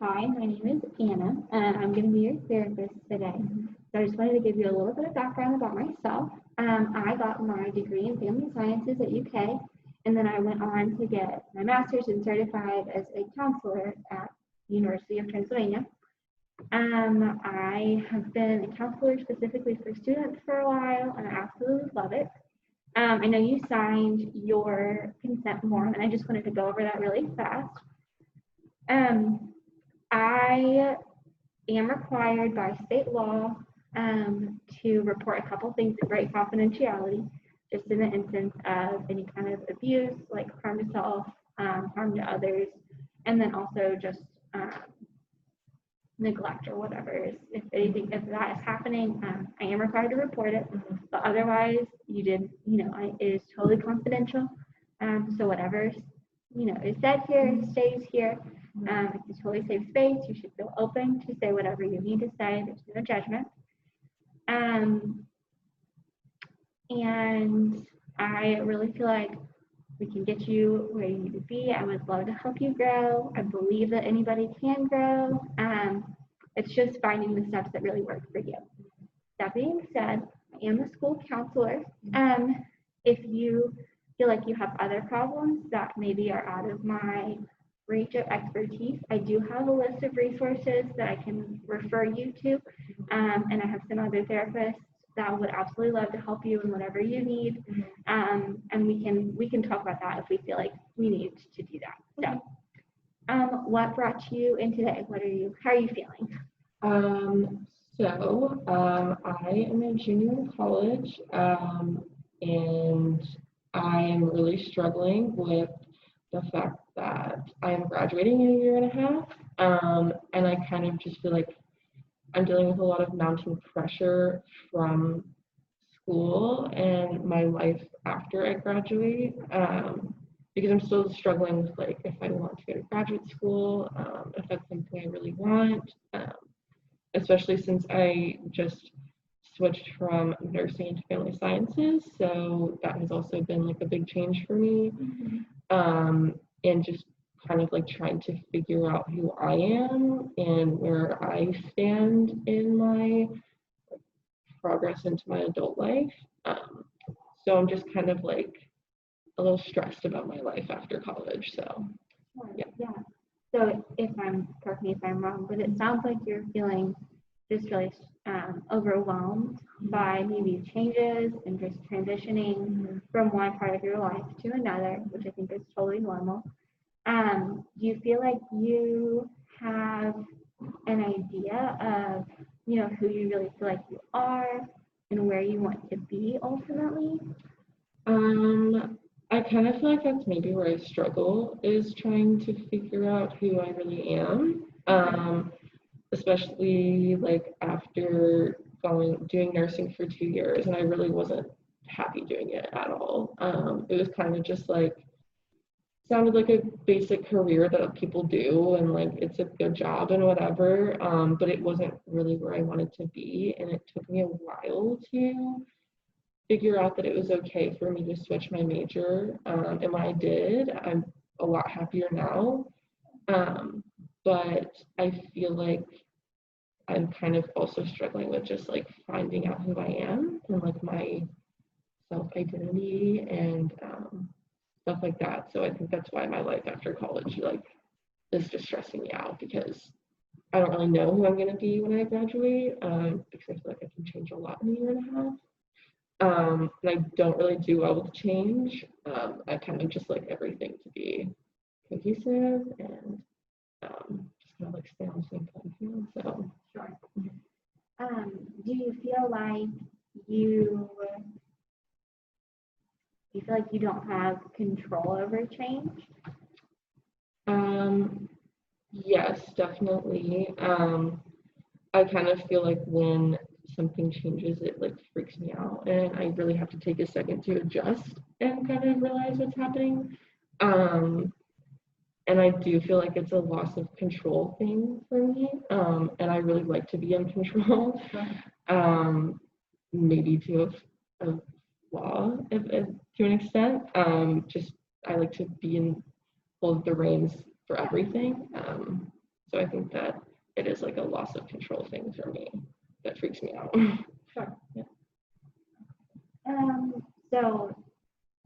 Hi, my name is Anna, and I'm going to be your therapist today. So I just wanted to give you a little bit of background about myself. I got my degree in family sciences at UK, and then I went on to get my master's and certified as a counselor at the University of Pennsylvania. I have been a counselor specifically for students for a while, and I absolutely love it. I know you signed your consent form, and I just wanted to go over that really fast. I am required by state law to report a couple things in great confidentiality, just in the instance of any kind of abuse, like harm to self, harm to others, and then also just neglect or whatever. If that is happening, I am required to report it. But otherwise, it is totally confidential. So whatever is said here stays here. It's a totally safe space. You should feel open to say whatever you need to say. There's no judgment. And I really feel like we can get you where you need to be. I would love to help you grow. I believe that anybody can grow. It's just finding the steps that really work for you. That being said, I am a school counselor. If you feel like you have other problems that maybe are out of my reach of expertise, I do have a list of resources that I can refer you to, and I have some other therapists that would absolutely love to help you in whatever you need, and we can talk about that if we feel like we need to do that. So, what brought you in today? How are you feeling? I am a junior in college, and I am really struggling with the fact that I'm graduating in a year and a half, and I kind of just feel like I'm dealing with a lot of mounting pressure from school and my life after I graduate, because I'm still struggling with like if I want to go to graduate school, if that's something I really want, especially since I just switched from nursing into family sciences, so that has also been like a big change for me. And just kind of like trying to figure out who I am and where I stand in my progress into my adult life. So I'm just kind of like a little stressed about my life after college. So yeah. So correct me if I'm wrong, but it sounds like you're feeling just really overwhelmed by maybe changes and just transitioning from one part of your life to another, which I think is totally normal. Do you feel like you have an idea of, who you really feel like you are and where you want to be ultimately? I kind of feel like that's maybe where I struggle, is trying to figure out who I really am. Especially like after doing nursing for 2 years, and I really wasn't happy doing it at all. It was kind of just like sounded like a basic career that people do, and like it's a good job and whatever, but it wasn't really where I wanted to be, and it took me a while to figure out that it was okay for me to switch my major, and when I did, I'm a lot happier now. But I feel like I'm kind of also struggling with just like finding out who I am and like my self-identity and stuff like that. So I think that's why my life after college like is just stressing me out, because I don't really know who I'm going to be when I graduate, because I feel like I can change a lot in a year and a half. And I don't really do well with change. I kind of just like everything to be cohesive and just kind of like stay on the same playing field. So sure. Do you feel like you don't have control over change? Yes, definitely. I kind of feel like when something changes, it like freaks me out, and I really have to take a second to adjust and kind of realize what's happening. And I do feel like it's a loss of control thing for me, and I really like to be in control, maybe to a flaw to an extent. Just I like to be in hold the reins for everything. So I think that it is like a loss of control thing for me that freaks me out. Sure. Yeah. So,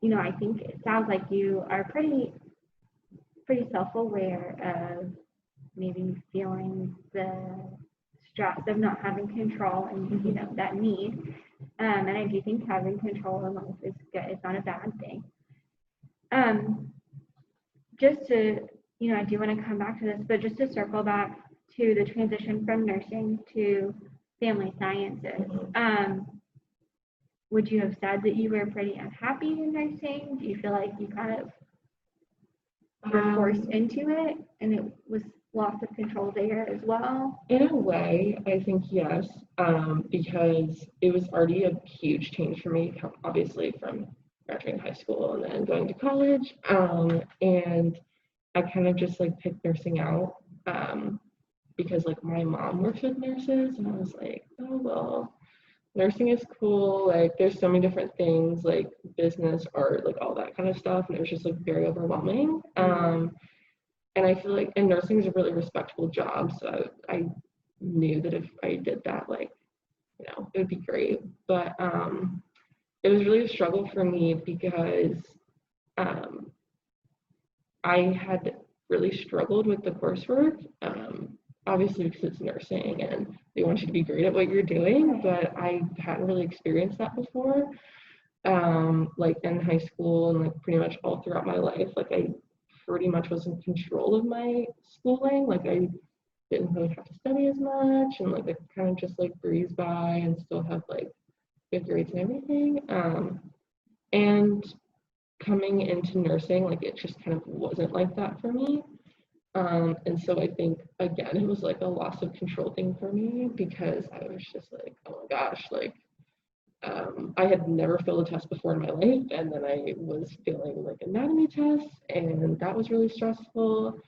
I think it sounds like you are pretty self-aware of maybe feeling the stress of not having control and that need. And I do think having control in life is good. It's not a bad thing. Just to, I do want to come back to this, but just to circle back to the transition from nursing to family sciences. Would you have said that you were pretty unhappy in nursing? Do you feel like you kind of were forced into it and it was loss of control there as well? In a way, I think yes, because it was already a huge change for me, obviously from graduating high school and then going to college. And I kind of just like picked nursing out because like my mom works with nurses, and I was like, oh well, nursing is cool. Like there's so many different things, like business, art, like all that kind of stuff, and it was just like very overwhelming. And I feel like, and nursing is a really respectable job, so I knew that if I did that, like, it would be great. But it was really a struggle for me because I had really struggled with the coursework. Obviously, because it's nursing and they want you to be great at what you're doing, but I hadn't really experienced that before. Like in high school and like pretty much all throughout my life, like I pretty much was in control of my schooling. Like I didn't really have to study as much, and like I kind of just like breeze by and still have like good grades and everything. And coming into nursing, like it just kind of wasn't like that for me. And so I think again it was like a loss of control thing for me because I was just like, oh my gosh, like I had never failed a test before in my life, and then I was failing like anatomy tests, and that was really stressful.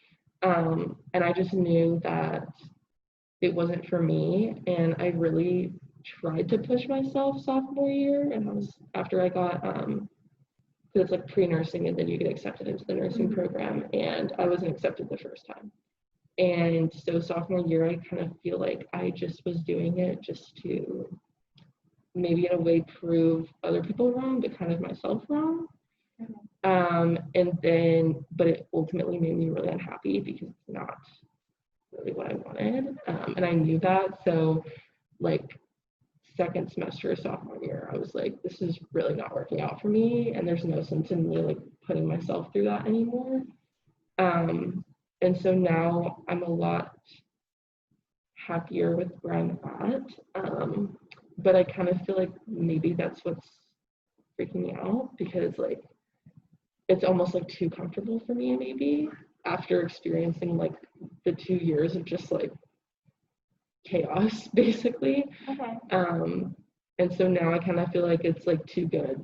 And I just knew that it wasn't for me, and I really tried to push myself sophomore year, and I was after I got because it's like pre-nursing, and then you get accepted into the nursing program, and I wasn't accepted the first time. And so sophomore year, I kind of feel like I just was doing it just to maybe in a way prove other people wrong, but kind of myself wrong. And then, but it ultimately made me really unhappy because it's not really what I wanted. And I knew that. So, like, second semester of sophomore year, I was like, this is really not working out for me. And there's no sense in me, like, putting myself through that anymore. And so now I'm a lot happier with where I'm at. But I kind of feel like maybe that's what's freaking me out because like it's almost like too comfortable for me maybe after experiencing like the 2 years of just like chaos basically. Okay. And so now I kind of feel like it's like too good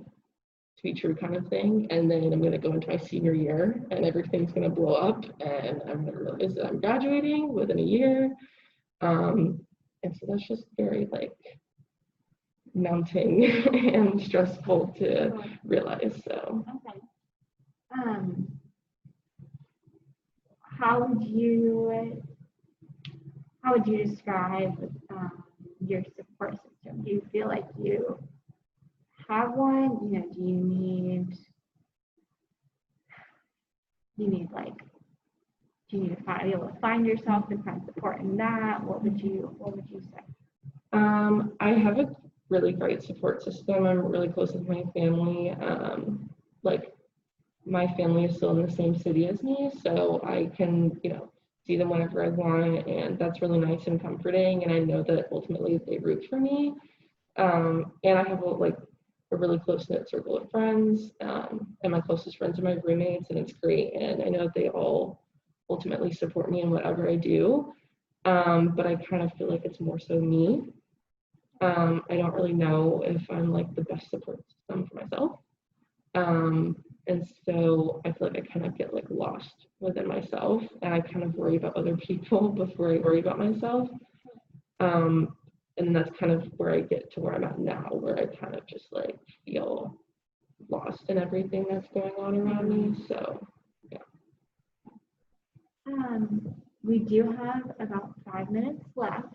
to be true kind of thing, and then I'm going to go into my senior year and everything's going to blow up and I'm going to realize that I'm graduating within a year. And so that's just very like mounting and stressful to realize. So Okay. How would you describe your support system? Do you feel like you have one? Do you need to be able to find yourself and find support in that? What would you say? I have a really great support system. I'm really close with my family. Like my family is still in the same city as me, so I can, see them whenever I want, and that's really nice and comforting. And I know that ultimately they root for me. And I have a really close-knit circle of friends, and my closest friends are my roommates, and it's great. And I know that they all ultimately support me in whatever I do. But I kind of feel like it's more so me. I don't really know if I'm like the best support system for myself. And so I feel like I kind of get like lost within myself, and I kind of worry about other people before I worry about myself. And that's kind of where I get to where I'm at now, where I kind of just like feel lost in everything that's going on around me. So yeah. we do have about 5 minutes left.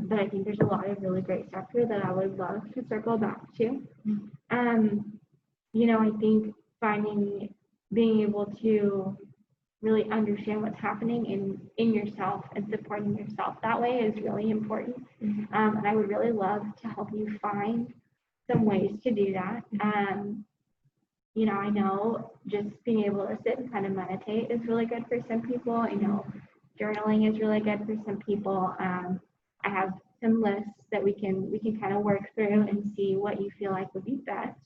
But I think there's a lot of really great stuff here that I would love to circle back to. I think being able to really understand what's happening in yourself and supporting yourself that way is really important. And I would really love to help you find some ways to do that. I know just being able to sit and kind of meditate is really good for some people. I know journaling is really good for some people. I have some lists that we can kind of work through and see what you feel like would be best.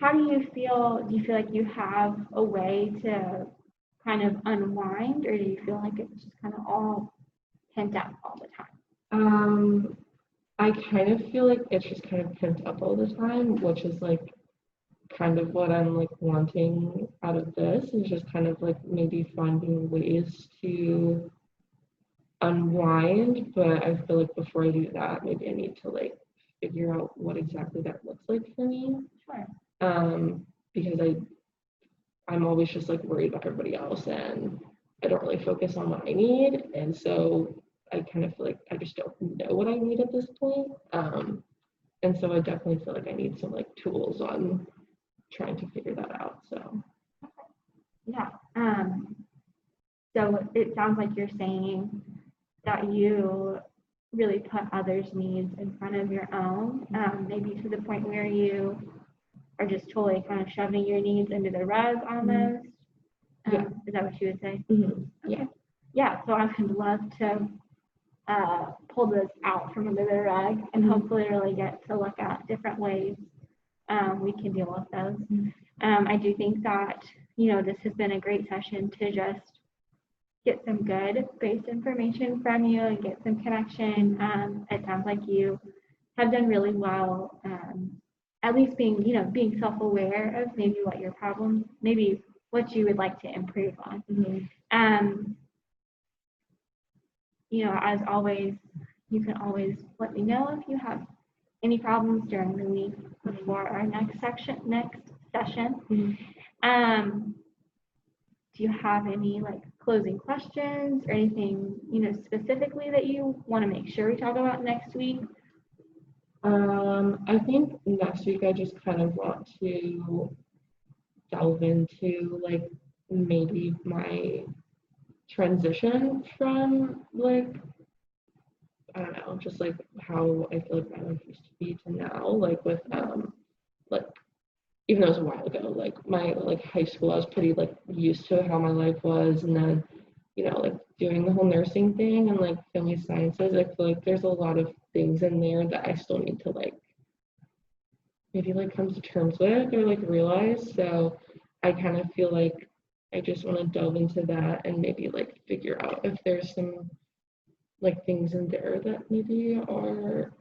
How do you feel? Do you feel like you have a way to kind of unwind, or do you feel like it's just kind of all pent up all the time? I kind of feel like it's just kind of pent up all the time, which is like kind of what I'm like wanting out of this, is just kind of like maybe finding ways to unwind. But I feel like before I do that, maybe I need to like figure out what exactly that looks like for me. Sure. Because I'm always just like worried about everybody else, and I don't really focus on what I need, and so I kind of feel like I just don't know what I need at this point. And so I definitely feel like I need some like tools on trying to figure that out. So yeah. So it sounds like you're saying that you really put others' needs in front of your own, maybe to the point where you are just totally kind of shoving your needs under the rug almost. Yeah. Is that what you would say? Yeah. Yeah. So I would love to pull those out from under the rug and hopefully really get to look at different ways we can deal with those. I do think that, this has been a great session to just get some good base information from you and get some connection. It sounds like you have done really well, at least being self-aware of maybe what your problems, maybe what you would like to improve on. As always, you can always let me know if you have any problems during the week before our next session. Do you have any like closing questions or anything, specifically that you want to make sure we talk about next week? I think next week I just kind of want to delve into like maybe my transition from like, I don't know, just like how I feel like my life used to be to now, like with like, even though it was a while ago, like my like high school, I was pretty like used to how my life was, and then like doing the whole nursing thing and like family sciences, I feel like there's a lot of things in there that I still need to like maybe like come to terms with or like realize. So I kind of feel like I just want to delve into that and maybe like figure out if there's some like things in there that maybe are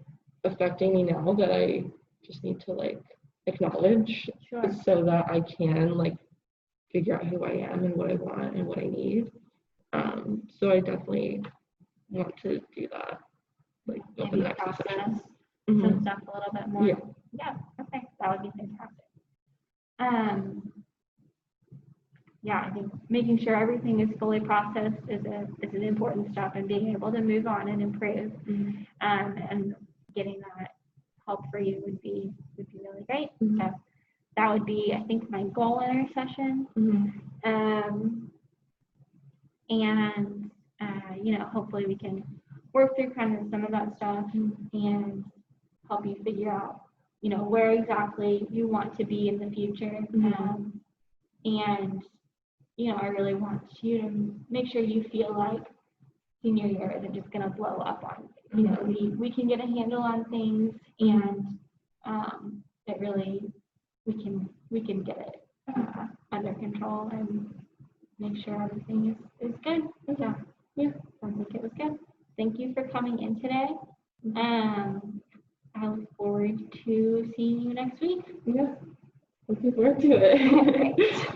affecting me now that I just need to like acknowledge. Sure. So that I can like figure out who I am and what I want and what I need. So I definitely want to do that, like open Maybe that process session. some stuff a little bit more. Yeah. Okay, that would be fantastic. Yeah, I think making sure everything is fully processed is an important step, and being able to move on and improve. And getting that help for you would be really great. So that would be, I think, my goal in our session. And hopefully we can work through kind of some of that stuff and help you figure out, where exactly you want to be in the future. And I really want you to make sure you feel like senior year isn't just going to blow up on you. We can get a handle on things, and it really we can get it under control and make sure everything is good. So yeah, sounds like it was good. Thank you for coming in today. I look forward to seeing you next week. Yeah, looking forward to it. Great.